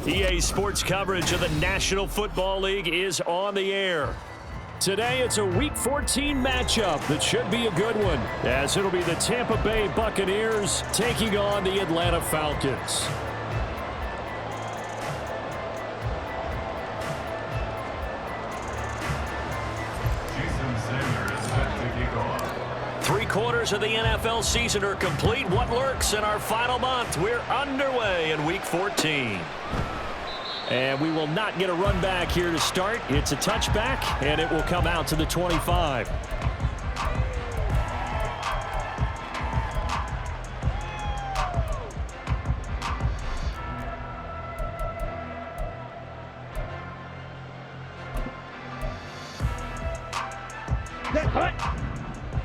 EA Sports coverage of the National Football League is on the air. Today, it's a Week 14 matchup that should be a good one, as it'll be the Tampa Bay Buccaneers taking on the Atlanta Falcons. Three-quarters of the NFL season are complete. What lurks in our final month? We're underway in Week 14. And we will not get a run back here to start. It's a touchback, and it will come out to the 25.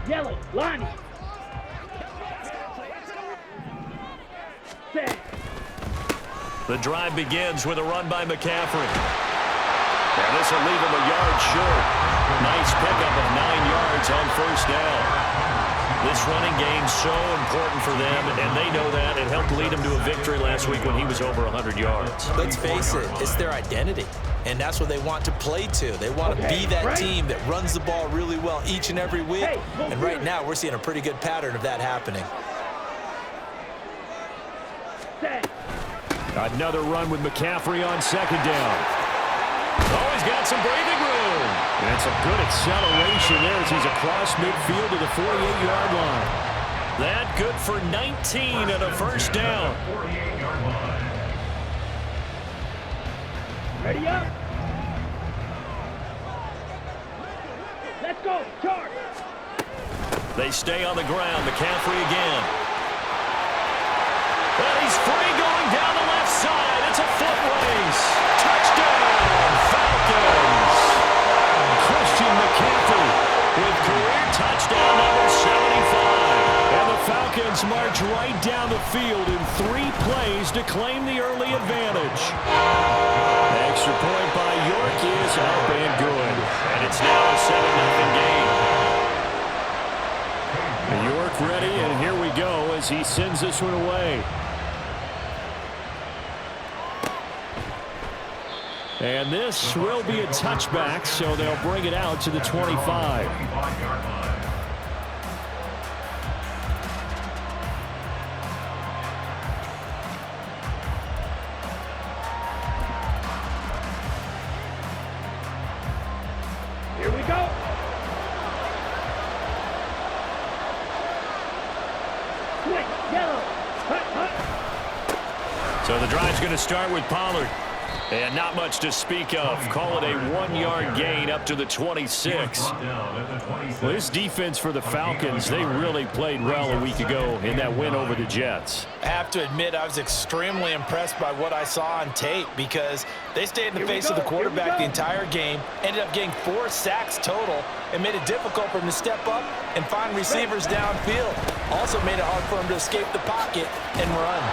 Yellow, Lonnie. The drive begins with a run by McCaffrey. And this will leave him a yard short. Nice pickup of 9 yards on first down. This running game so important for them, and they know that. It helped lead them to a victory last week when he was over 100 yards. Let's face it, it's their identity, and that's what they want to play to. They want to be that team that runs the ball really well each and every week, and right now we're seeing a pretty good pattern of that happening. Another run with McCaffrey on second down. Oh, he's got some breathing room. And some good acceleration there as he's across midfield to the 48-yard line. That good for 19 and a first down. Ready up. Let's go. Charge. They stay on the ground. McCaffrey again. And he's free going down the left side. It's a foot race. Touchdown, Falcons. Christian McCaffrey with career touchdown number 75. And the Falcons march right down the field in 3 plays to claim the early advantage. Extra point by York is up and good. And it's now a 7-0 game. York ready, and here we go as he sends this one away. And this will be a touchback, so they'll bring it out to the 25. Here we go. Quick, yellow. So the drive's going to start with Pollard. And not much to speak of. Call it a 1-yard gain up to the 26. Well, this defense for the Falcons, they really played well a week ago in that win over the Jets. I have to admit, I was extremely impressed by what I saw on tape because they stayed in the face of the quarterback the entire game, ended up getting 4 sacks total, and made it difficult for him to step up and find receivers downfield. Also made it hard for him to escape the pocket and run.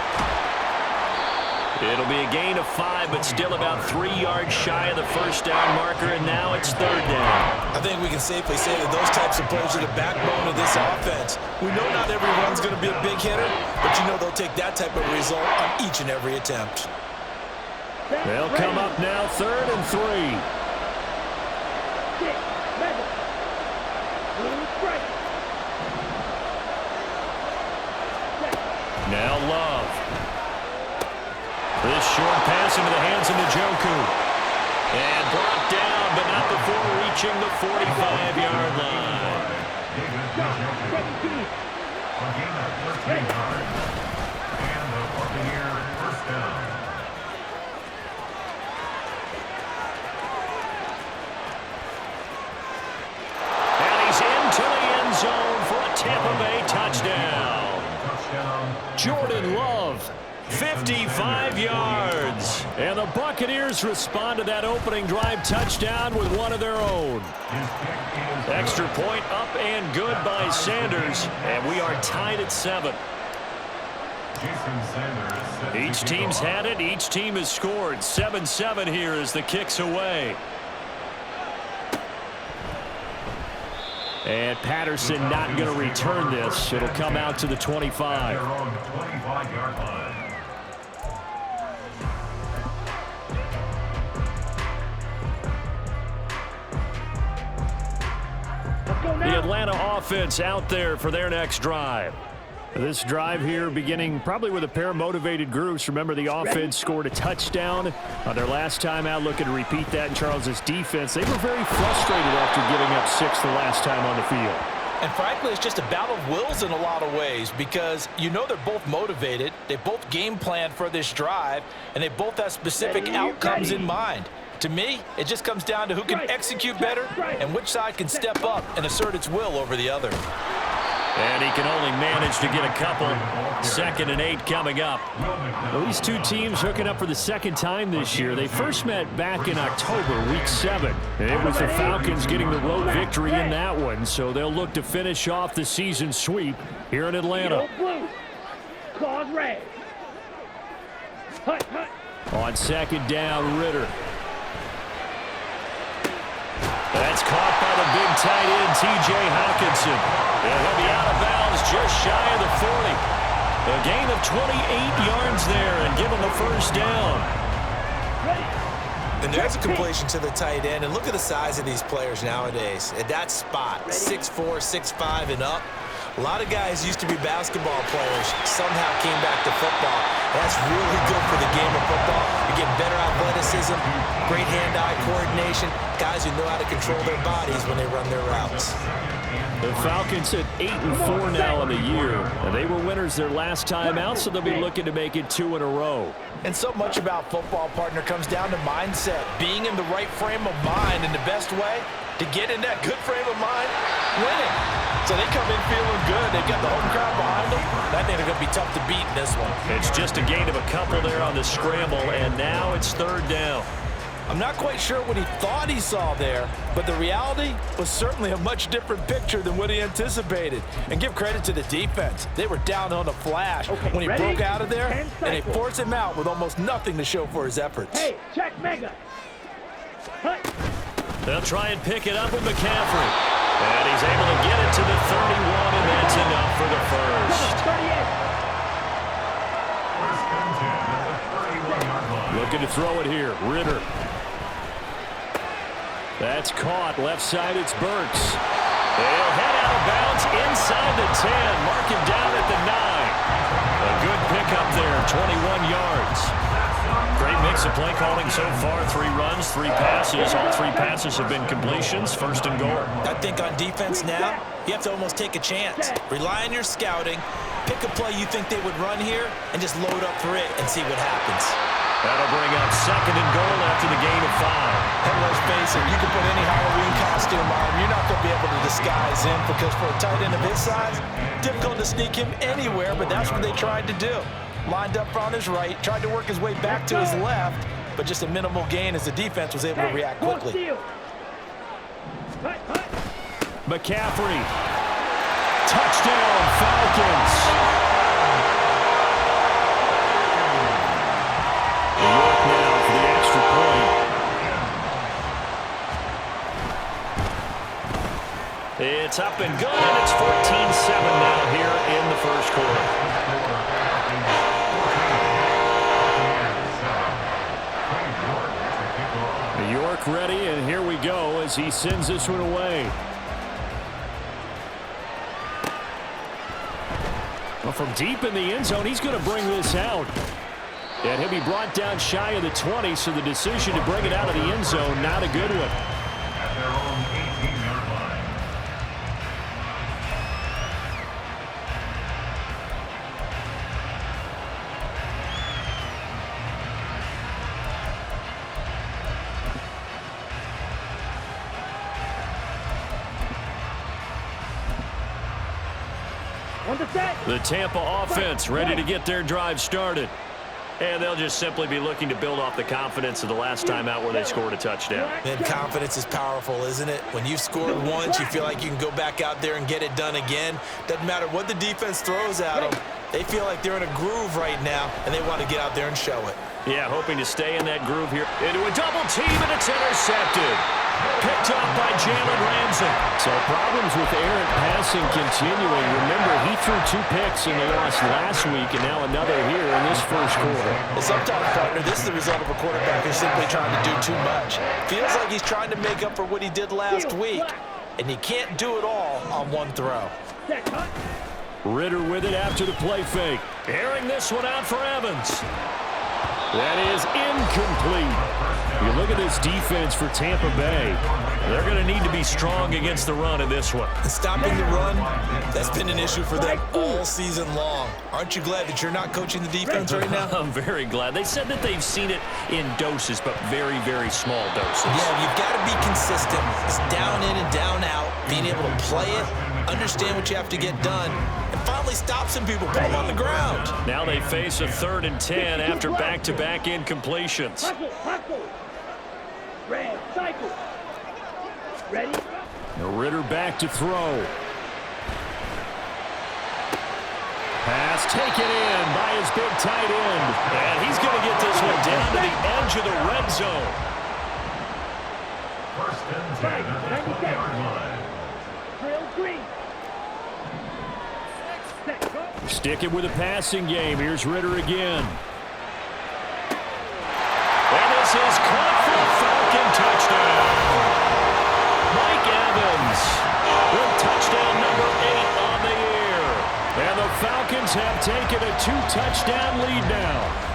It'll be a gain of 5, but still about 3 yards shy of the first down marker, and now it's third down. I think we can safely say that those types of plays are the backbone of this offense. We know not every run's going to be a big hitter, but you know they'll take that type of result on each and every attempt. They'll come up now, 3rd and 3. Now Love. This short pass into the hands of Njoku. And brought down, but not before reaching the 45-yard line. And he's into the end zone for a Tampa Bay touchdown. Jordan Love 55 yards. And the Buccaneers respond to that opening drive touchdown with one of their own. Extra point up and good by Sanders. And we are tied at 7. Each team's had it. Each team has scored. 7-7 here as the kick's away. And Patterson not going to return this. It'll come out to the 25. The Atlanta offense out there for their next drive. This drive here beginning probably with a pair of motivated groups. Remember, the offense scored a touchdown on their last time out. Looking to repeat that in Charles's defense. They were very frustrated after giving up 6 the last time on the field. And frankly, it's just a battle of wills in a lot of ways because you know they're both motivated. They both game planned for this drive, and they both have specific outcomes in mind. To me, it just comes down to who can execute better and which side can step up and assert its will over the other. And he can only manage to get a couple. 2nd and 8 coming up. Well, these two teams hooking up for the second time this year. They first met back in October, week 7. And it was the Falcons getting the road victory in that one. So they'll look to finish off the season sweep here in Atlanta. Claws red. On 2nd down, Ritter. That's caught by the big tight end, T.J. Hockenson. And he'll be out of bounds just shy of the 40. A gain of 28 yards there and give him the first down. And there's a completion to the tight end. And look at the size of these players nowadays. At that spot, 6'4", 6'5", and up. A lot of guys used to be basketball players, somehow came back to football. That's really good for the game of football. You're getting better athleticism, great hand-eye coordination, guys who know how to control their bodies when they run their routes. The Falcons at 8-4 now in the year. And they were winners their last time out, so they'll be looking to make it 2 in a row. And so much about football, partner, comes down to mindset. Being in the right frame of mind, and the best way to get in that good frame of mind, winning. So they come in feeling good. They got the home crowd behind them. I think they're going to be tough to beat in this one. It's just a gain of a couple there on the scramble, and now it's 3rd down. I'm not quite sure what he thought he saw there, but the reality was certainly a much different picture than what he anticipated. And give credit to the defense. They were down on a flash when he broke out of there, and they forced him out with almost nothing to show for his efforts. Hey, check mega. They'll try and pick it up with McCaffrey. And he's able to get it to the 31, and that's enough for the first. Looking to throw it here. Ritter. That's caught. Left side, it's Burks. They'll head out of bounds inside the 10. Mark him down at the 9. A good pickup there, 21 yards. Great mix of play calling so far. 3 runs, 3 passes. All 3 passes have been completions. 1st and goal. I think on defense now, you have to almost take a chance. Rely on your scouting. Pick a play you think they would run here and just load up for it and see what happens. That'll bring up 2nd and goal after the gain of 5. And let's face it, you can put any Halloween costume on. You're not going to be able to disguise him because for a tight end of his size, difficult to sneak him anywhere, but that's what they tried to do. Lined up on his right, tried to work his way back to his left, but just a minimal gain as the defense was able to react quickly. McCaffrey. Touchdown, Falcons. York now for the extra point. It's up and good, and it's 14-7 now here in the first quarter. York ready, and here we go as he sends this one away. Well, from deep in the end zone, he's going to bring this out. And he'll be brought down shy of the 20, so the decision to bring it out of the end zone, not a good one. At their own 18-yard line. On the set. The Tampa offense ready to get their drive started. And they'll just simply be looking to build off the confidence of the last time out where they scored a touchdown. And confidence is powerful, isn't it? When you've scored once, you feel like you can go back out there and get it done again. Doesn't matter what the defense throws at them. They feel like they're in a groove right now, and they want to get out there and show it. Yeah, hoping to stay in that groove here. Into a double team, and it's intercepted. Picked up by Jalen Ramsey. So problems with errant passing continuing. Remember, he threw 2 picks in the loss last week, and now another here in this first quarter. And sometimes, partner, this is the result of a quarterback who's simply trying to do too much. Feels like he's trying to make up for what he did last week, and he can't do it all on one throw. Ritter with it after the play fake. Airing this one out for Evans. That is incomplete. You look at this defense for Tampa Bay. They're going to need to be strong against the run in this one. Stopping the run, that's been an issue for them all season long. Aren't you glad that you're not coaching the defense right now? I'm very glad. They said that they've seen it in doses, but very, very small doses. Yeah, you've got to be consistent. It's down in and down out, being able to play it, understand what you have to get done, and finally stop some people, put them on the ground. Now they face a 3rd and 10 after back-to-back incompletions. Hustle. Red, cycle. Ready? Ritter back to throw. Pass taken in by his big tight end. And he's going to get this one down to the edge of the red zone. 1st and 10 at the 20-yard line. Drill green. Sticking with a passing game. Here's Ritter again. And this is caught for a Falcon touchdown. Mike Evans with touchdown number 8 on the year. And the Falcons have taken a 2-touchdown lead now.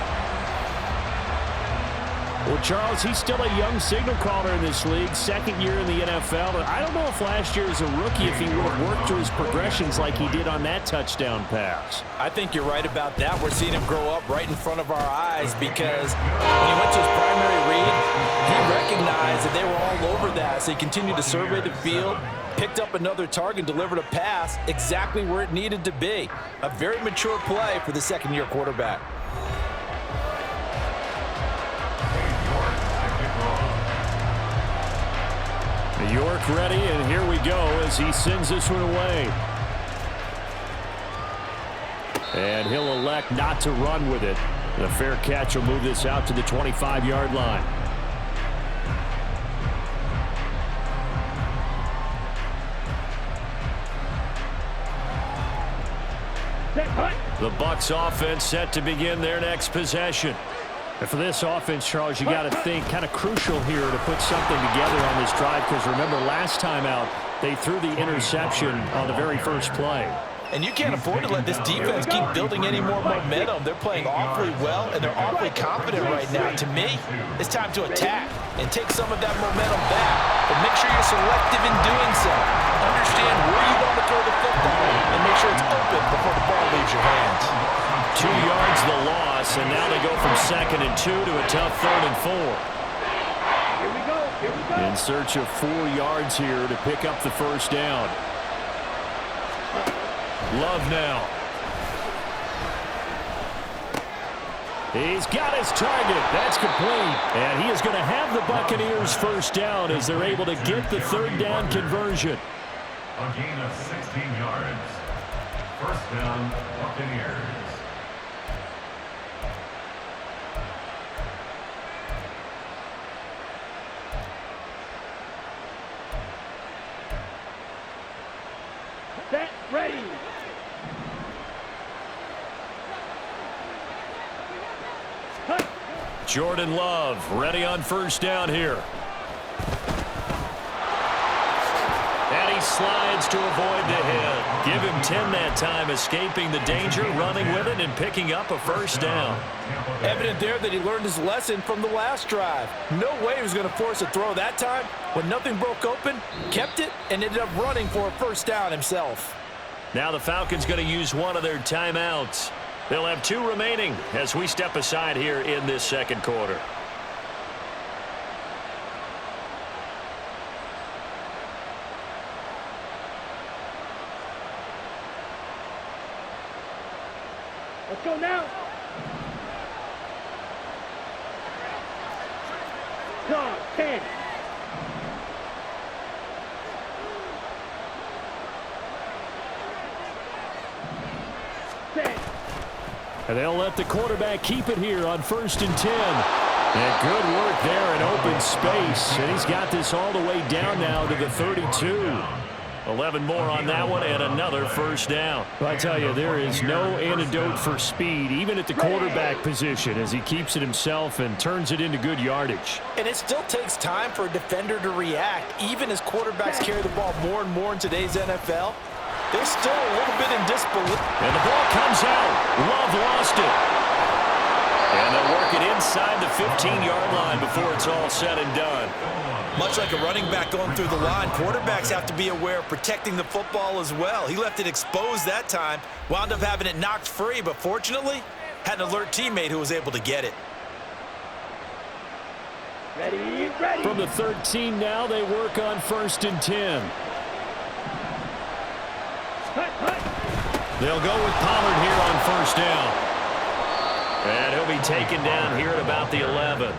Well, Charles, he's still a young signal caller in this league, 2nd year in the NFL. But I don't know if last year as a rookie, if he would have worked through his progressions like he did on that touchdown pass. I think you're right about that. We're seeing him grow up right in front of our eyes because when he went to his primary read, he recognized that they were all over that. So he continued to survey the field, picked up another target, delivered a pass exactly where it needed to be. A very mature play for the 2nd-year quarterback. York ready, and here we go as he sends this one away. And he'll elect not to run with it. The fair catch will move this out to the 25-yard line. The Bucs offense set to begin their next possession. And for this offense, Charles, you got to think kind of crucial here to put something together on this drive because remember last time out they threw the interception on the very first play. And you can't afford to let this defense keep building any more momentum. They're playing awfully well, and they're awfully confident right now. To me, it's time to attack and take some of that momentum back. But make sure you're selective in doing so. Understand where you want to throw the football and make sure it's open before the ball leaves your hands. 2 yards the loss, and now they go from 2nd and 2 to a tough 3rd and 4. Here we go. In search of 4 yards here to pick up the first down. Love now. He's got his target. That's complete. And he is going to have the Buccaneers first down as they're able to get the 3rd down conversion. A gain of 16 yards. 1st down, Buccaneers. Set, ready. Jordan Love ready on first down here. And he slides to avoid the hit. Give him 10 that time, escaping the danger, running with it, and picking up a first down. Evident there that he learned his lesson from the last drive. No way he was going to force a throw that time. When nothing broke open, kept it, and ended up running for a first down himself. Now the Falcons going to use one of their timeouts. They'll have 2 remaining as we step aside here in this 2nd quarter. Let's go now. Dog, 10. And they'll let the quarterback keep it here on 1st and 10. And good work there in open space. And he's got this all the way down now to the 32. 11 more on that one and another first down. Well, I tell you, there is no antidote for speed, even at the quarterback position, as he keeps it himself and turns it into good yardage. And it still takes time for a defender to react, even as quarterbacks carry the ball more and more in today's NFL. They're still a little bit in disbelief. And the ball comes out. Love lost it. And they'll work it inside the 15-yard line before it's all said and done. Much like a running back going through the line, quarterbacks have to be aware of protecting the football as well. He left it exposed that time, wound up having it knocked free, but fortunately, had an alert teammate who was able to get it. Ready, ready. From the 13 now, they work on 1st and 10. They'll go with Pollard here on 1st down. And he'll be taken down here at about the 11.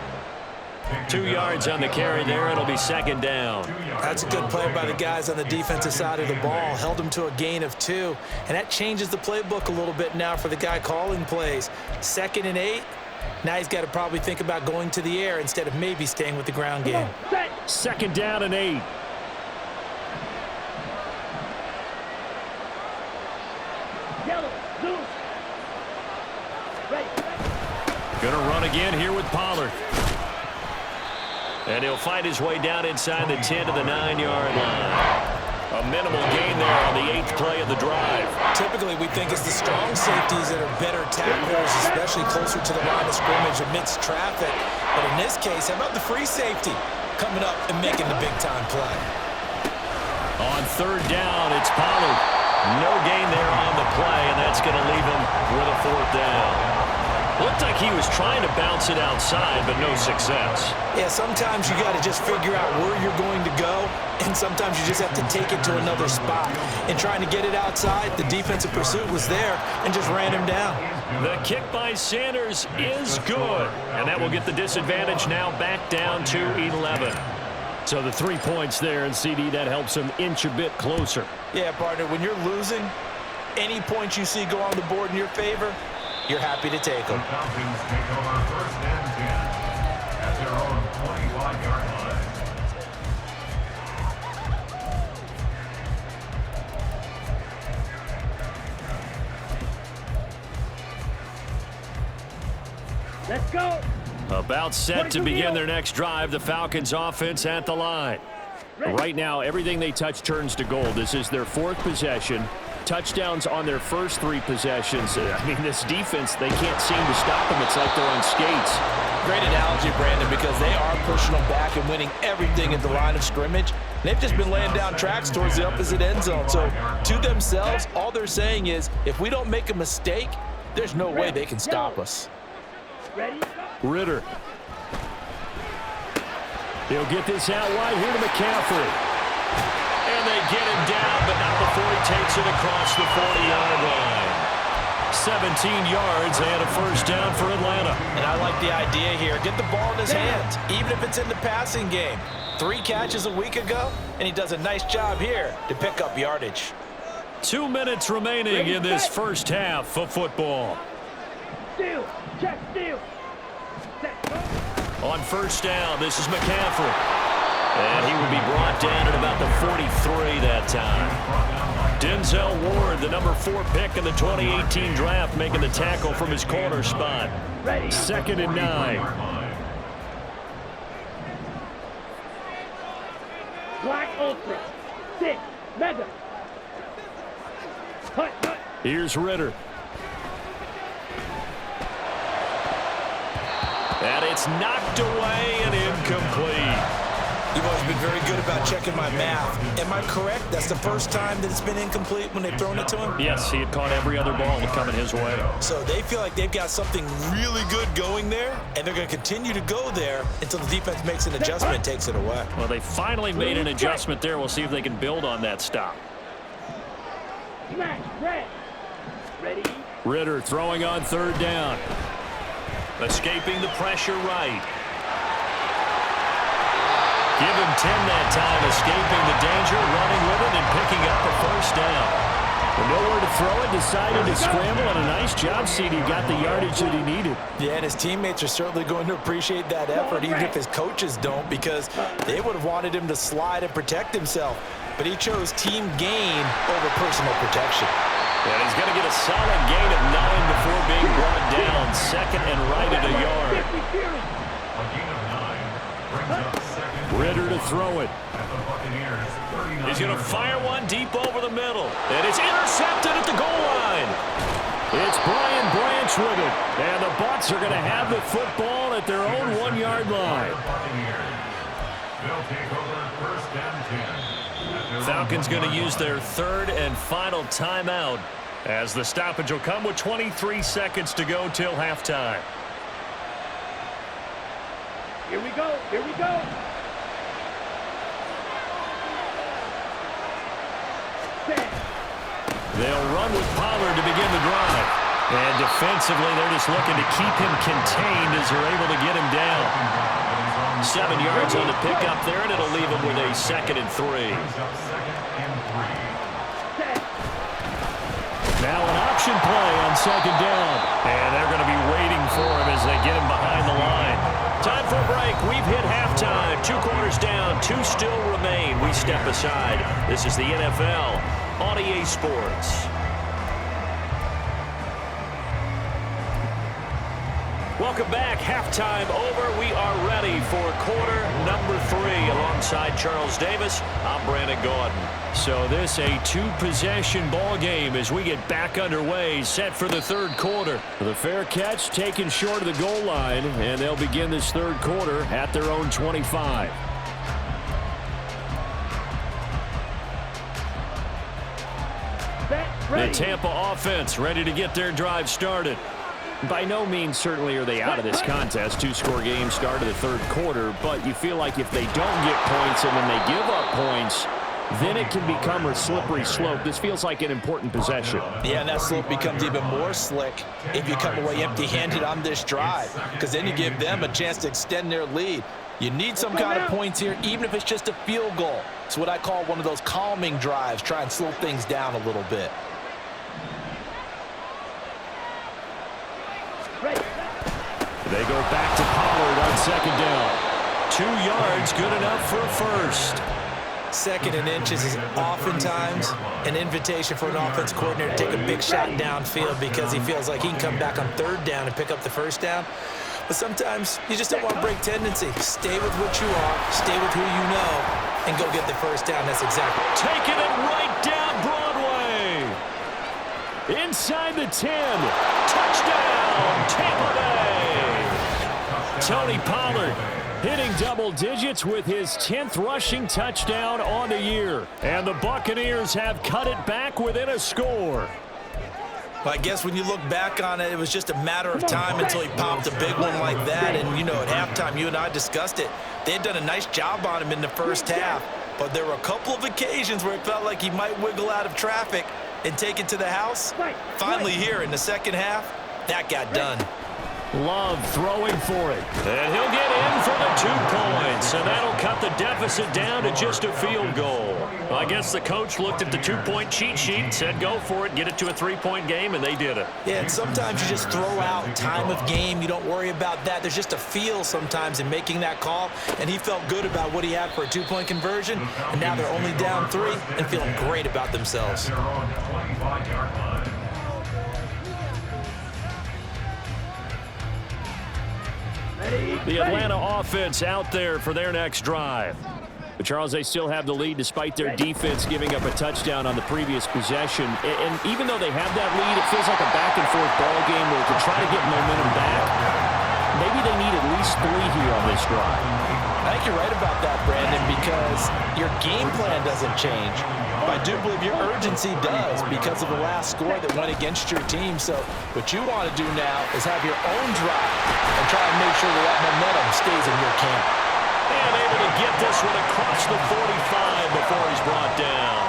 2 yards on the carry there. It'll be 2nd down. That's a good play by the guys on the defensive side of the ball. Held them to a gain of 2. And that changes the playbook a little bit now for the guy calling plays. 2nd and 8. Now he's got to probably think about going to the air instead of maybe staying with the ground game. 2nd down and 8. Yellow, blue. Ready. Going to run again here with Pollard. And he'll find his way down inside the 10 to the 9-yard line. A minimal gain there on the 8th play of the drive. Typically, we think it's the strong safeties that are better tacklers, especially closer to the line of scrimmage amidst traffic. But in this case, how about the free safety coming up and making the big-time play? On 3rd down, it's Pollard. No gain there on the play, and that's going to leave him with a 4th down. Looked like he was trying to bounce it outside, but no success. Yeah, sometimes you got to just figure out where you're going to go, and sometimes you just have to take it to another spot. And trying to get it outside, the defensive pursuit was there and just ran him down. The kick by Sanders is good, and that will get the disadvantage now back down to 11. So the 3 points there, and CD, that helps him inch a bit closer. Yeah, partner, when you're losing, any points you see go on the board in your favor, you're happy to take them. The Falcons take over 1st and 10 at their own 21-yard line. Let's go. About set to begin their next drive, the Falcons offense at the line. Right now, everything they touch turns to gold. This is their 4th possession. Touchdowns on their first 3 possessions. I mean, this defense, they can't seem to stop them. It's like they're on skates. Great analogy, Brandon, because they are pushing them back and winning everything at the line of scrimmage. They've just been laying down tracks towards the opposite end zone. So to themselves, all they're saying is, if we don't make a mistake, there's no way they can stop us. Ready. Ritter. He'll get this out wide here to McCaffrey. And they get him down, but not before he takes it across the 40-yard line. 17 yards and a first down for Atlanta. And I like the idea here. Get the ball in his hands, even if it's in the passing game. 3 catches a week ago, and he does a nice job here to pick up yardage. 2 minutes remaining in this first half of football. Steal. Check, steal. Set, go. On first down, this is McCaffrey. And he will be brought down at about the 43 that time. Denzel Ward, the number 4 pick in the 2018 draft, making the tackle from his corner spot. Ready. 2nd and 9. Black Ultra. 6. Mega. Hut, hut. Here's Ritter. And it's knocked away and incomplete. You've always been very good about checking my math. Am I correct? That's the first time that it's been incomplete when they've thrown it to him? Yes, he had caught every other ball coming his way. So they feel like they've got something really good going there, and they're going to continue to go there until the defense makes an adjustment and takes it away. Well, they finally made an adjustment there. We'll see if they can build on that stop. Smash. Red. Ready. Ritter throwing on 3rd down. Escaping the pressure right. Give him 10 that time, escaping the danger, running with it, and picking up a first down. With nowhere to throw it, decided to scramble, and a nice job, CD. Got the yardage that he needed. Yeah, and his teammates are certainly going to appreciate that effort, even if his coaches don't, because they would have wanted him to slide and protect himself. But he chose team gain over personal protection. And he's going to get a solid gain of 9 before being brought down. Second and right at a yard. A gain of 9 brings up second. Ritter to throw it. At the Buccaneers, 39 He's going to fire one deep over the middle. And it's intercepted at the goal line. It's Brian Branch with it. And the Bucs are going to have the football at their own 1-yard line. Buccaneers. They'll take over first and 10. Falcons going to use their third and final timeout as the stoppage will come with 23 seconds to go till halftime. Here we go. Here we go. They'll run with Pollard to begin the drive. And defensively, they're just looking to keep him contained as they're able to get him down. 7 yards on the pickup there, and it'll leave him with a 2nd and 3. Now an option play on 2nd down. And they're going to be waiting for him as they get him behind the line. Time for a break. We've hit halftime. 2 quarters down. 2 still remain. We step aside. This is the NFL on EA Sports. Welcome back. Halftime over. We are ready for quarter number 3. Alongside Charles Davis, I'm Brandon Gordon. So this a 2-possession ball game as we get back underway, set for the 3rd quarter. The fair catch taken short of the goal line, and they'll begin this 3rd quarter at their own 25. The Tampa offense ready to get their drive started. By no means certainly are they out of this contest. 2-score game start of the 3rd quarter, but you feel like if they don't get points and then they give up points, then it can become a slippery slope. This feels like an important possession. Yeah, and that slope becomes even more slick if you come away empty-handed on this drive, because then you give them a chance to extend their lead. You need some kind of points here, even if it's just a field goal. It's what I call one of those calming drives. Try and slow things down a little bit. They go back to Pollard on 2nd down. 2 yards, good enough for a first. 2nd and inches is oftentimes an invitation for an offense coordinator to take a big shot downfield because he feels like he can come back on 3rd down and pick up the 1st down. But sometimes you just don't want to break tendency. Stay with what you are, stay with who you know, and go get the 1st down. That's exactly. Taking it right down Broadway. Inside the 10. Touchdown, Tampa Bay. Tony Pollard hitting double digits with his 10th rushing touchdown on the year. And the Buccaneers have cut it back within a score. Well, I guess when you look back on it, it was just a matter of time until he popped a big one like that. And, you know, at halftime, you and I discussed it. They had done a nice job on him in the first half. But there were a couple of occasions where it felt like he might wiggle out of traffic and take it to the house. Finally here in the second half, that got done. Love throwing for it. And he'll get in for the 2 points. And that'll cut the deficit down to just a field goal. Well, I guess the coach looked at the 2-point cheat sheet, said go for it, get it to a 3-point game, and they did it. Yeah, and sometimes you just throw out time of game. You don't worry about that. There's just a feel sometimes in making that call. And he felt good about what he had for a 2-point conversion. And now they're only down 3 and feeling great about themselves. They're on the 25-yard line. The Atlanta offense out there for their next drive. But Charles, they still have the lead despite their defense giving up a touchdown on the previous possession. And even though they have that lead, it feels like a back-and-forth ball game where to try to get momentum back, maybe they need at least 3 here on this drive. I think you're right about that, Brandon, because your game plan doesn't change. But I do believe your urgency does because of the last score that went against your team. So what you want to do now is have your own drive and try and make sure that momentum stays in your camp. And able to get this one across the 45 before he's brought down.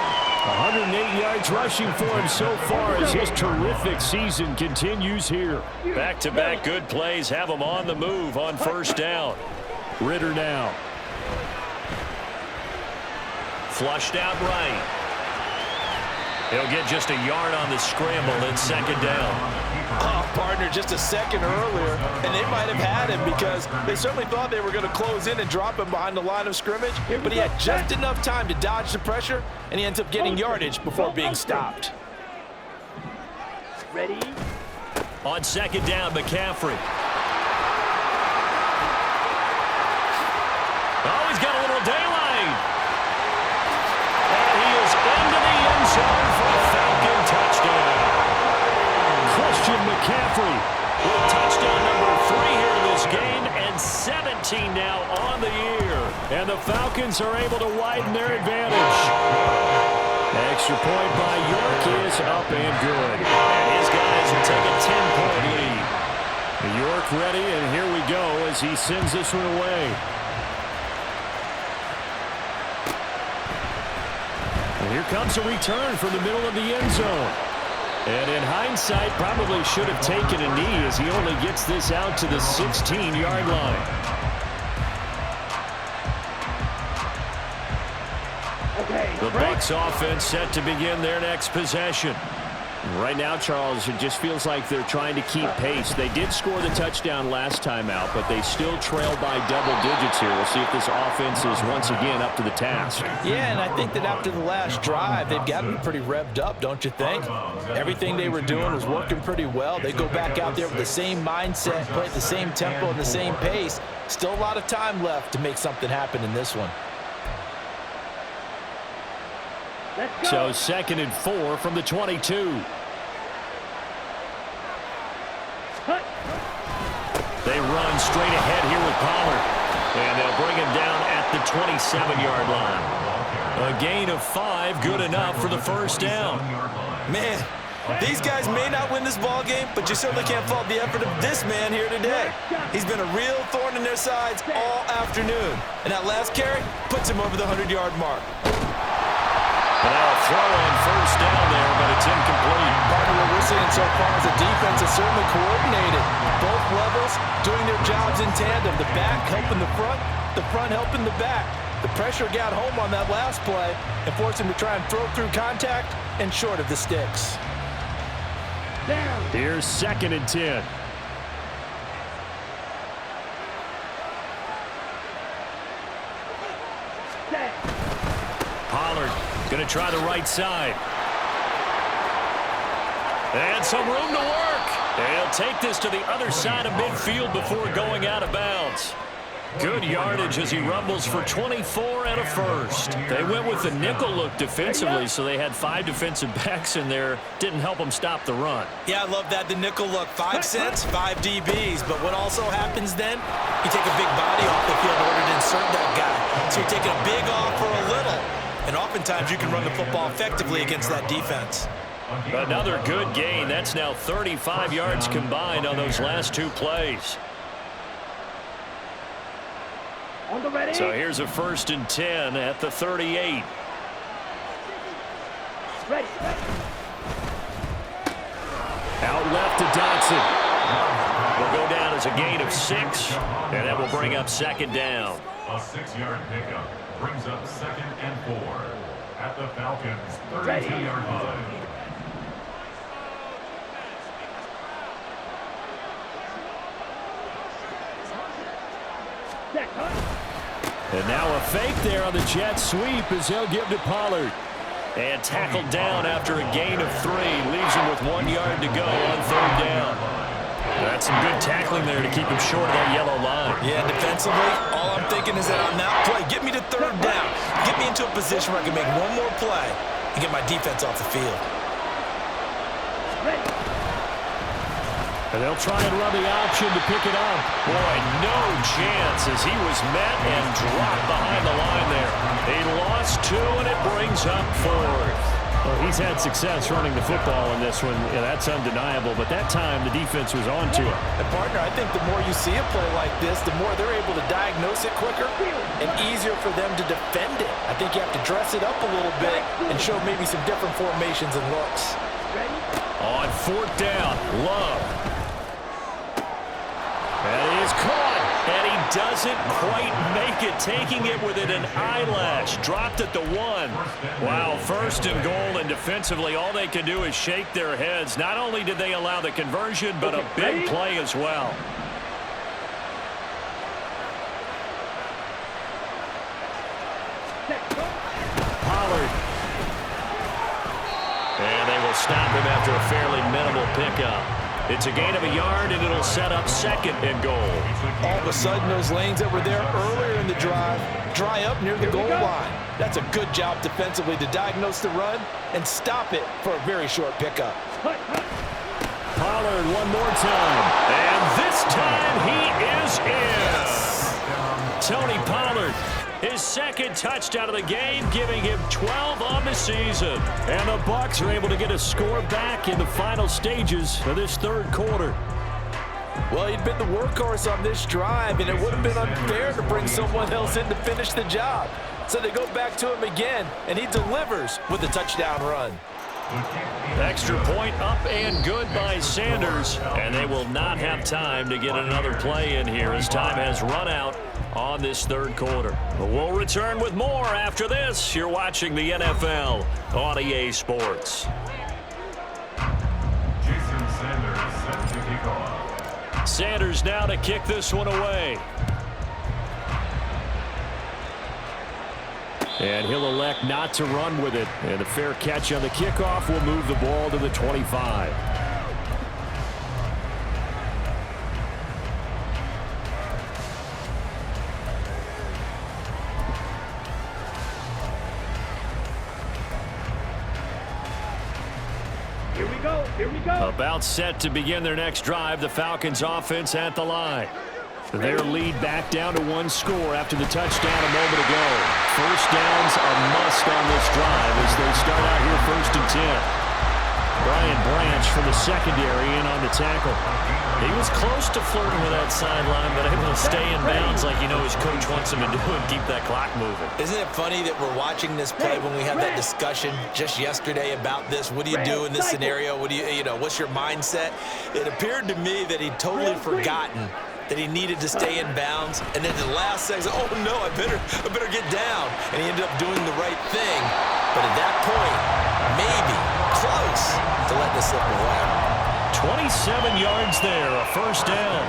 108 yards rushing for him so far as his terrific season continues here. Back-to-back good plays have him on the move on 1st down. Ritter now. flushed out right. He'll get just a yard on the scramble and second down. Oh, partner, just a second earlier, and they might have had him because they certainly thought they were going to close in and drop him behind the line of scrimmage, but he had just enough time to dodge the pressure, and he ends up getting yardage before being stopped. Ready? On second down, McCaffrey. Oh, he's got a little daylight. And he is into the end zone for a Falcon touchdown. Christian McCaffrey with touchdown number 3 here in this game, and 17 now on the year. And the Falcons are able to widen their advantage. Extra point by York is up and good. And his guys will take a 10-point lead. York ready, and here we go as he sends this one away. And here comes a return from the middle of the end zone. And in hindsight, probably should have taken a knee as he only gets this out to the 16-yard line. The Bucs offense set to begin their next possession. Right now, Charles, it just feels like they're trying to keep pace. They did score the touchdown last time out, but they still trail by double digits here. We'll see if this offense is once again up to the task. Yeah, and I think that after the last drive, they've got to be pretty revved up, don't you think? Everything they were doing was working pretty well. They go back out there with the same mindset, play at the same tempo and the same pace. Still a lot of time left to make something happen in this one. So 2nd and 4 from the 22. They run straight ahead here with Pollard. And they'll bring him down at the 27-yard line. A gain of 5, good enough for the first down. Man, these guys may not win this ball game, but you certainly can't fault the effort of this man here today. He's been a real thorn in their sides all afternoon. And that last carry puts him over the 100-yard mark. But now a throw on first down there, but it's incomplete. Partner, what we're seeing so far is the defense is certainly coordinated. Both levels doing their jobs in tandem. The back helping the front helping the back. The pressure got home on that last play and forced him to try and throw through contact and short of the sticks. Here's 2nd and 10. Pollard going to try the right side. And some room to work. He'll take this to the other side of midfield before going out of bounds. Good yardage as he rumbles for 24 and a first. They went with the nickel look defensively, so they had 5 defensive backs in there. Didn't help them stop the run. Yeah, I love that, the nickel look. 5 cents, 5 DBs. But what also happens then, you take a big body off the field in order to insert that guy. So you're taking a big off for a little. And oftentimes you can run the football effectively against that defense. Another good gain. That's now 35 yards combined on those last 2 plays. So here's a 1st and 10 at the 38. Out left to Dotson. Will go down as a gain of 6, and that will bring up 2nd down. A 6-yard pickup brings up 2nd and 4 at the Falcons' 32-yard line. And now a fake there on the jet sweep as he'll give to Pollard. And tackled down after a gain of 3. Leaves him with 1 yard to go on 3rd down. That's some good tackling there to keep him short of that yellow line. Yeah, defensively, all I'm thinking is that on that play, get me to 3rd down. Get me into a position where I can make one more play and get my defense off the field. And they'll try and run the option to pick it up. Boy, no chance as he was met and dropped behind the line there. He lost 2, and it brings up 4th. Well, he's had success running the football in this one. Yeah, that's undeniable, but that time the defense was on to it. And partner, I think the more you see a play like this, the more they're able to diagnose it quicker and easier for them to defend it. I think you have to dress it up a little bit and show maybe some different formations and looks. On 4th down, Love. And he is caught. And he doesn't quite make it, taking it within an eyelash. Dropped at the 1. Wow, first and goal, and defensively all they can do is shake their heads. Not only did they allow the conversion, but a big play as well. Pollard. And they will stop him after a fairly minimal pickup. It's a gain of a yard, and it'll set up second and goal. All of a sudden, those lanes that were there earlier in the drive dry up near the goal line. That's a good job defensively to diagnose the run and stop it for a very short pickup. Pollard one more time. And this time he is in. Tony Pollard, his second touchdown of the game, giving him 12 on the season. And the Bucs are able to get a score back in the final stages of this third quarter. Well, he'd been the workhorse on this drive, and it would have been unfair to bring someone else in to finish the job. So they go back to him again, and he delivers with a touchdown run. Extra point up and good by Sanders, and they will not have time to get another play in here as time has run out on this third quarter. But we'll return with more after this. You're watching the NFL on EA Sports. Jason Sanders set to kick off. Sanders now to kick this one away. And he'll elect not to run with it. And the fair catch on the kickoff will move the ball to the 25. Here we go. Here we go. About set to begin their next drive. The Falcons offense at the line. Their lead back down to 1 score after the touchdown a moment ago. First downs a must on this drive as they start out here 1st and 10. Brian Branch from the secondary in on the tackle. He was close to flirting with that sideline, but able to stay in bounds like you know his coach wants him to do and keep that clock moving. Isn't it funny that we're watching this play when we had that discussion just yesterday about this? What do you do in this scenario? What do you know, what's your mindset? It appeared to me that he'd totally forgotten that he needed to stay in bounds, and then the last second, oh no, I better get down, and he ended up doing the right thing. But at that point, maybe close to letting it slip away. 27 yards there, a first down.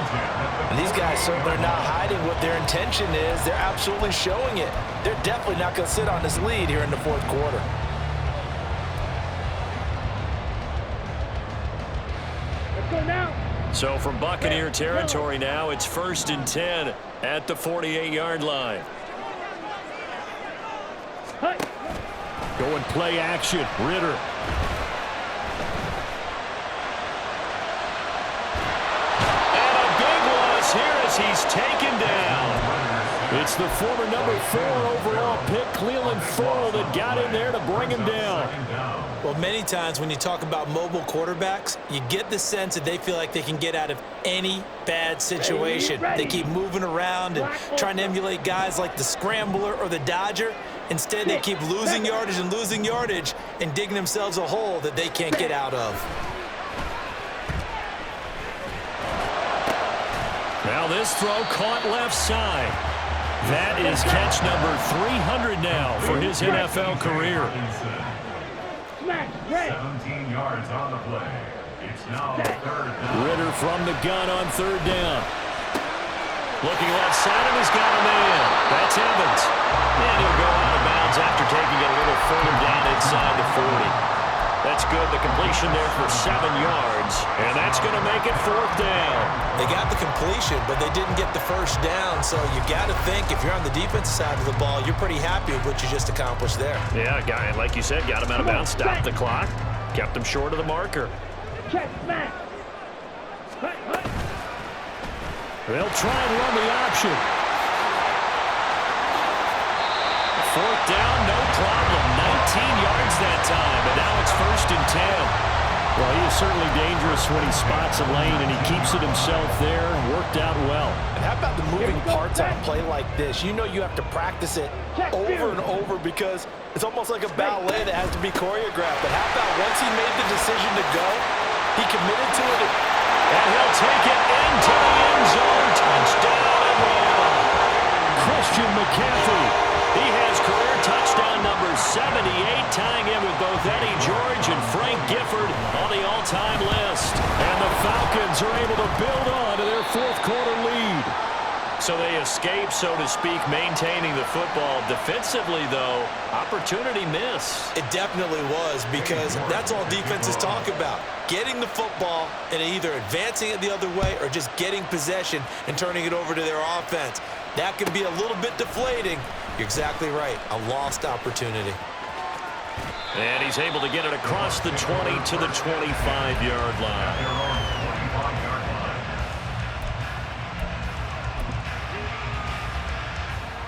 And these guys certainly are not hiding what their intention is. They're absolutely showing it. They're definitely not going to sit on this lead here in the 4th quarter. Let's go now. So from Buccaneer territory now, it's 1st and 10 at the 48-yard line. Going play action, Ritter. And a big loss here as he's taken down. It's the former number 4 overall pick, Cleveland Full, that got in there to bring him down. Well, many times when you talk about mobile quarterbacks, you get the sense that they feel like they can get out of any bad situation. They keep moving around and trying to emulate guys like the Scrambler or the Dodger. Instead, they keep losing yardage and digging themselves a hole that they can't get out of. Now this throw caught left side. That is catch number 300 now for his NFL career. 17 yards on the play. It's now 3rd down. Ritter from the gun on 3rd down. Looking left side, and he's got a man. That's Evans. And he'll go out of bounds after taking it a little further down inside the 40. That's good. The completion there for 7 yards. And that's going to make it 4th down. They got the completion, but they didn't get the first down. So you got to think if you're on the defensive side of the ball, you're pretty happy with what you just accomplished there. Yeah, guy, like you said, got him out of bounds, stopped the clock, kept him short of the marker. Check, smash. They'll try and run the option. 4th down, no problem. 19 yards that time, and now it's 1st and 10. Well, he is certainly dangerous when he spots a lane, and he keeps it himself there. Worked out well. And how about the moving parts on a play like this? You know you have to practice it over and over because it's almost like a ballet that has to be choreographed. But how about once he made the decision to go, he committed to it. And he'll take it into the end zone. Touchdown, Christian McCaffrey. He has career touchdown number 78, tying in with both Eddie George and Frank Gifford on the all-time list. And the Falcons are able to build on to their fourth-quarter lead. So they escape, so to speak, maintaining the football. Defensively, though, opportunity miss. It definitely was, because that's all defenses talk about. Getting the football and either advancing it the other way or just getting possession and turning it over to their offense. That can be a little bit deflating. You're exactly right. A lost opportunity. And he's able to get it across the 20 to the 25-yard line.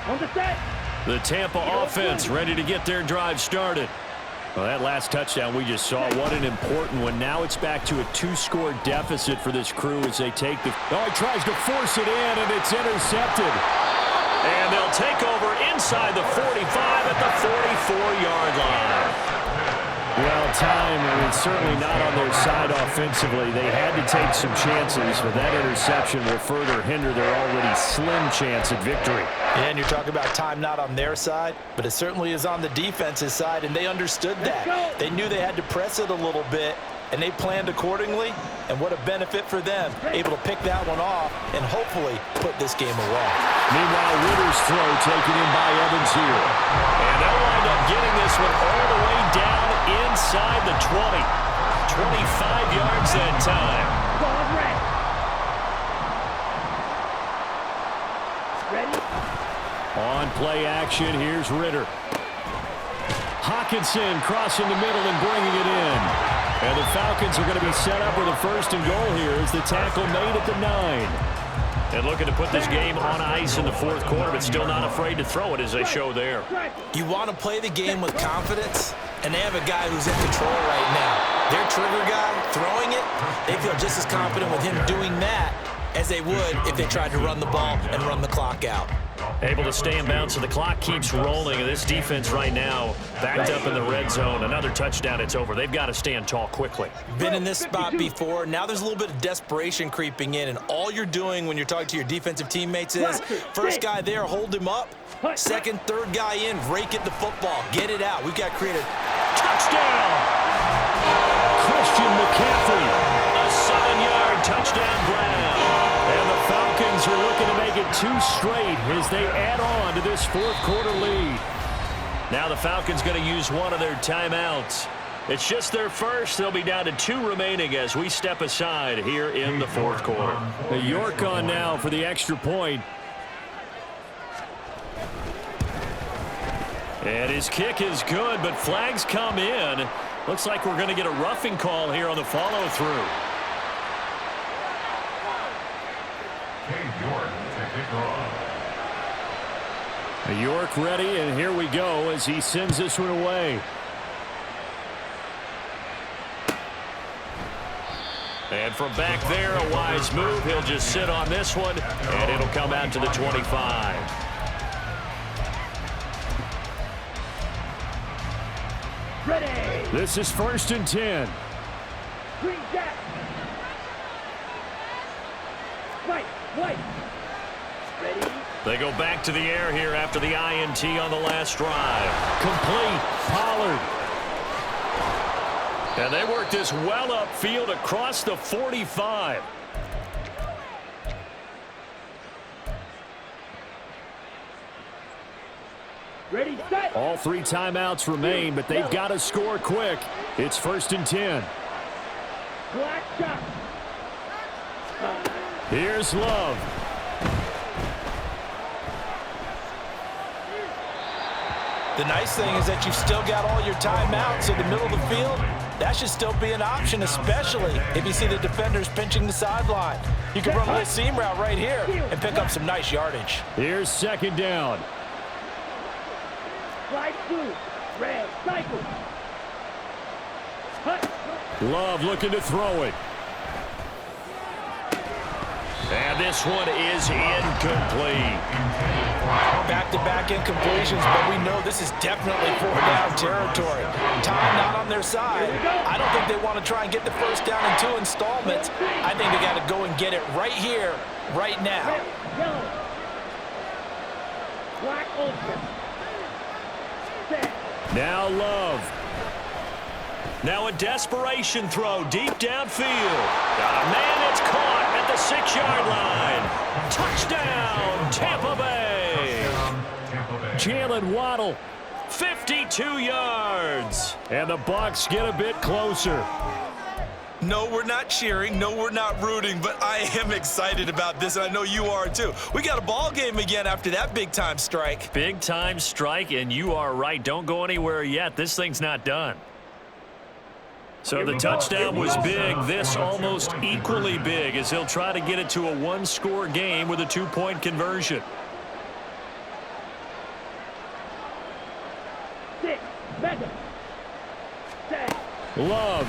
On the set. The Tampa offense ready to get their drive started. Well, that last touchdown we just saw, what an important one. Now it's back to a two-score deficit for this crew as they take the... Oh, he tries to force it in, and it's intercepted. And they'll take over inside the 45 at the 44-yard line. Well, time, and it's certainly not on their side offensively. They had to take some chances, but that interception will further hinder their already slim chance at victory. And you're talking about time not on their side, but it certainly is on the defense's side, and they understood that. They knew they had to press it a little bit, and they planned accordingly, and what a benefit for them, able to pick that one off and hopefully put this game away. Meanwhile, Ritter's throw taken in by Evans here. And they'll wind up getting this one all the way down inside the 20. 25 yards that time. Ball red. Ready? On play action, here's Ritter. Hawkinson crossing the middle and bringing it in. And the Falcons are going to be set up with a first and goal here as the tackle made at the 9. And looking to put this game on ice in the fourth quarter, but still not afraid to throw it as they show there. You want to play the game with confidence, and they have a guy who's in control right now. Their trigger guy throwing it, they feel just as confident with him doing that as they would if they tried to run the ball and run the clock out. Able to stay in bounds, so the clock keeps rolling. And this defense right now backed up in the red zone. Another touchdown, it's over. They've got to stand tall quickly. Been in this spot before. Now there's a little bit of desperation creeping in, and all you're doing when you're talking to your defensive teammates is first guy there, hold him up. Second, third guy in, rake at the football. Get it out. We've got created. Touchdown! Christian McCaffrey. A 7-yard touchdown grab. And the Falcons are looking to make it 2 straight as they add on to this fourth quarter lead. Now the Falcons going to use one of their timeouts. It's just their first. They'll be down to 2 remaining as we step aside here in the fourth quarter. York on now for the extra point. And his kick is good, but flags come in. Looks like we're going to get a roughing call here on the follow-through. York ready, and here we go as he sends this one away. And from back there, a wise move. He'll just sit on this one, and it'll come out to the 25. Ready. This is 1st and 10. Green jack. White. Ready. They go back to the air here after the INT on the last drive. Complete. Pollard. And they work this well upfield across the 45. Ready, set. All 3 timeouts remain, but they've got to score quick. It's 1st and 10. Black shot. Here's Love. The nice thing is that you've still got all your timeouts, so the middle of the field, that should still be an option, especially if you see the defenders pinching the sideline. You can run a little seam route right here and pick up some nice yardage. Here's 2nd down. Slide through. Red. Cycle. Hut. Love looking to throw it. And this one is incomplete. Back-to-back incompletions, but we know this is definitely 4th down territory. Time not on their side. I don't think they want to try and get the first down in 2 installments. I think they got to go and get it right here, right now. Black ultimate. Set. Now Love. Now a desperation throw deep downfield. Got a man, it's caught at the 6-yard line. Touchdown, Tampa Bay. Jalen Waddle, 52 yards. And the Bucs get a bit closer. No, we're not cheering. No, we're not rooting, but I am excited about this, and I know you are too. We got a ball game again after that big-time strike. Big-time strike, and you are right. Don't go anywhere yet. This thing's not done. So the touchdown was big. This almost equally big as he'll try to get it to a one-score game with a 2-point conversion. 6. Beckham. Set. Love.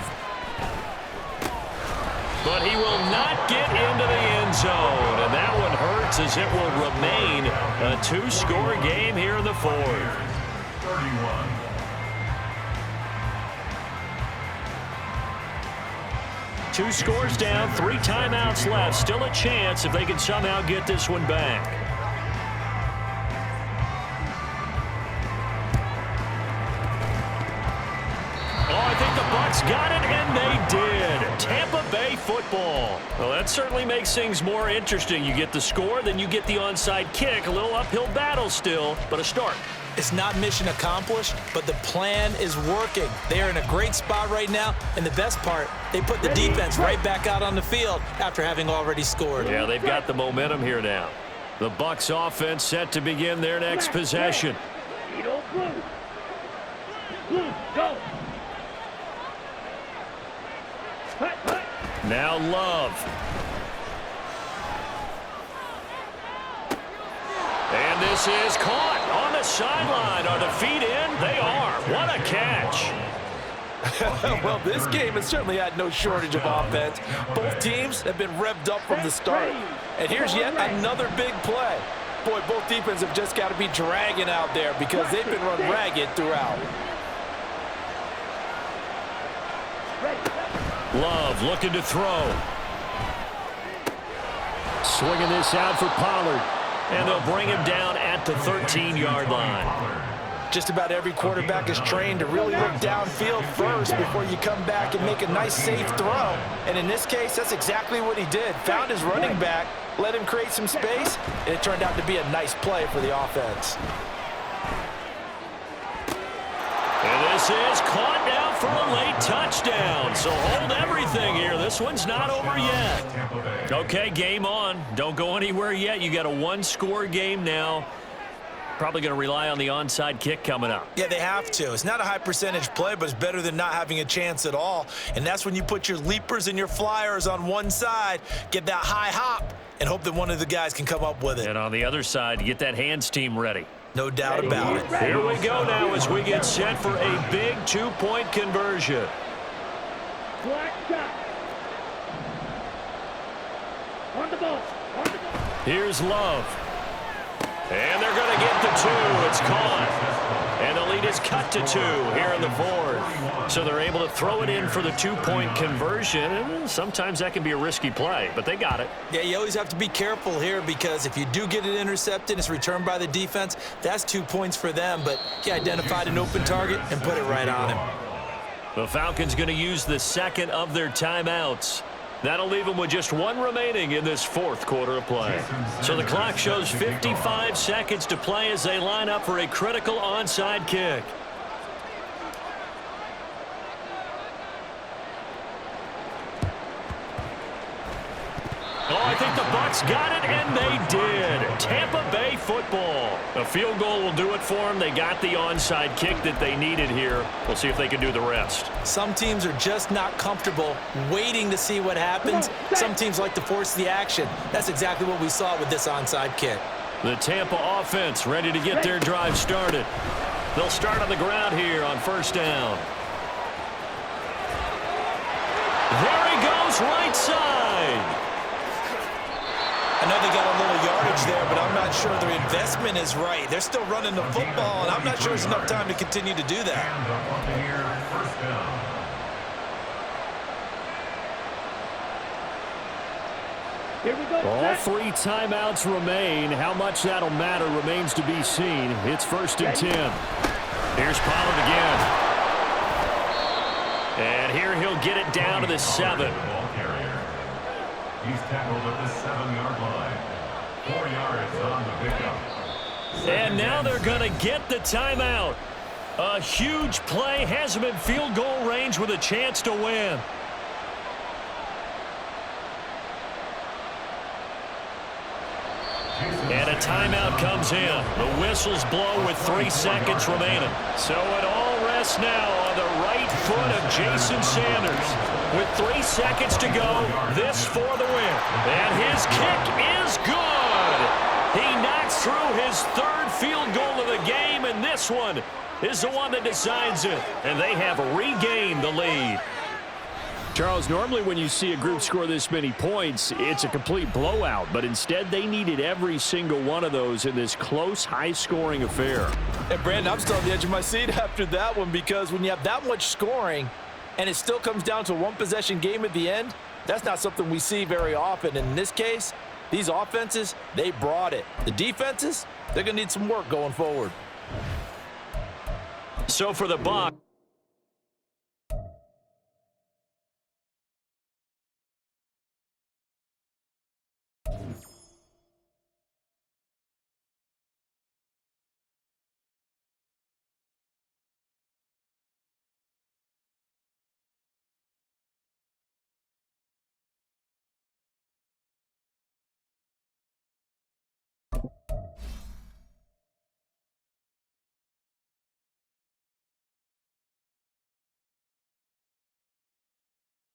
But he will not get into the end zone. And that one hurts as it will remain a 2-score game here in the fourth. 31. Two scores down, 3 timeouts left. Still a chance if they can somehow get this one back. Oh, I think the Bucs got it, and they did. Tampa Bay football. Well, that certainly makes things more interesting. You get the score, then you get the onside kick. A little uphill battle still, but a start. It's not mission accomplished, but the plan is working. They are in a great spot right now, and the best part, they put the defense right back out on the field after having already scored. Yeah, they've got the momentum here now. The Bucs offense set to begin their next possession. Needle blue. Blue, go. Hut, hut. Now Love. And this is caught on the sideline. Are the feet in? They are. What a catch. Well, this game has certainly had no shortage of offense. Both teams have been revved up from the start. And here's yet another big play. Boy, both defenses have just got to be dragging out there because they've been run ragged throughout. Love looking to throw. Swinging this out for Pollard. And they'll bring him down at the 13-yard line. Just about every quarterback is trained to really look downfield first before you come back and make a nice, safe throw. And in this case, that's exactly what he did. Found his running back, let him create some space, and it turned out to be a nice play for the offense. And this is caught now for a late touchdown. So hold everything here. This one's not over yet. Okay, game on. Don't go anywhere yet. You got a 1-score game now. Probably going to rely on the onside kick coming up. Yeah, they have to. It's not a high percentage play, but it's better than not having a chance at all. And that's when you put your leapers and your flyers on one side, get that high hop, and hope that one of the guys can come up with it. And on the other side, get that hands team ready. No doubt about it. Here we go now as we get set for a big 2-point conversion. Black shot. On the ball. On the ball. Here's Love. And they're going to get the 2. It's caught. And the lead is cut to 2 here in the fourth. So they're able to throw it in for the 2-point conversion. And sometimes that can be a risky play, but they got it. Yeah, you always have to be careful here because if you do get it intercepted, it's returned by the defense. That's 2 points for them, but he identified an open target and put it right on him. The Falcons going to use the second of their timeouts. That'll leave them with just 1 remaining in this fourth quarter of play. So the clock shows 55 seconds to play as they line up for a critical onside kick. Oh, I think the Bucs got it, and they did. Tampa Bay football. A field goal will do it for them. They got the onside kick that they needed here. We'll see if they can do the rest. Some teams are just not comfortable waiting to see what happens. Some teams like to force the action. That's exactly what we saw with this onside kick. The Tampa offense ready to get their drive started. They'll start on the ground here on first down. There he goes, right side. I know they got a little yardage there, but I'm not sure their investment is right. They're still running the football, and I'm not sure there's enough time to continue to do that. And up here, first down. Here we go. All Set. 3 timeouts remain. How much that'll matter remains to be seen. It's 1st and 10. Here's Pollard again. And here he'll get it down to the 7. Ball carrier. He's tackled at the 7-yard line. 4 yards on the pickup. And now they're going to get the timeout. A huge play has him in field goal range with a chance to win. And a timeout comes in. The whistles blow with 3 seconds remaining. So it all rests now on the right foot of Jason Sanders. With 3 seconds to go, this for the win. And his kick is good. He knocks through his 3rd field goal of the game, and this one is the one that decides it. And they have regained the lead. Charles, normally when you see a group score this many points, it's a complete blowout. But instead, they needed every single one of those in this close, high-scoring affair. And, Brandon, I'm still on the edge of my seat after that one because when you have that much scoring and it still comes down to a one-possession game at the end, that's not something we see very often. And in this case, these offenses, they brought it. The defenses, they're going to need some work going forward. So for the Bucs,